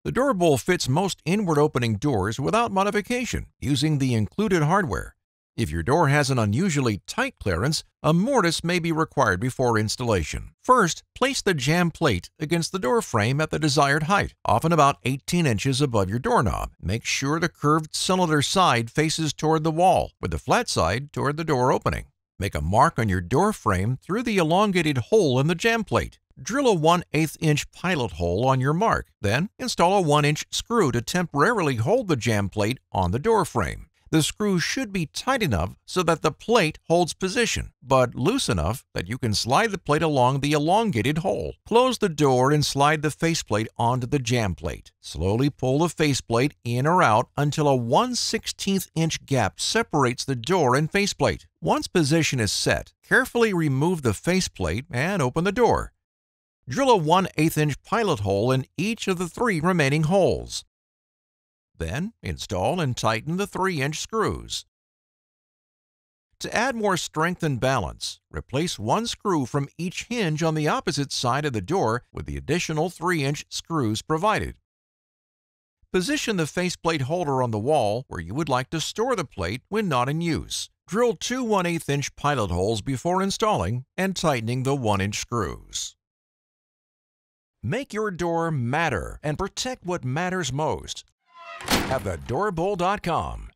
The door bowl fits most inward opening doors without modification using the included hardware. If your door has an unusually tight clearance, a mortise may be required before installation. First, place the jamb plate against the door frame at the desired height, often about 18 inches above your doorknob. Make sure the curved cylinder side faces toward the wall, with the flat side toward the door opening. Make a mark on your door frame through the elongated hole in the jamb plate. Drill a 1/8 inch pilot hole on your mark. Then, install a 1-inch screw to temporarily hold the jamb plate on the door frame. The screw should be tight enough so that the plate holds position, but loose enough that you can slide the plate along the elongated hole. Close the door and slide the faceplate onto the jamb plate. Slowly pull the faceplate in or out until a 1/16 inch gap separates the door and faceplate. Once position is set, carefully remove the faceplate and open the door. Drill a 1/8 inch pilot hole in each of the 3 remaining holes. Then, install and tighten the 3-inch screws. To add more strength and balance, replace 1 screw from each hinge on the opposite side of the door with the additional 3-inch screws provided. Position the faceplate holder on the wall where you would like to store the plate when not in use. Drill 2 1/8 inch pilot holes before installing and tightening the 1-inch screws. Make your door matter and protect what matters most at thedoorbell.com.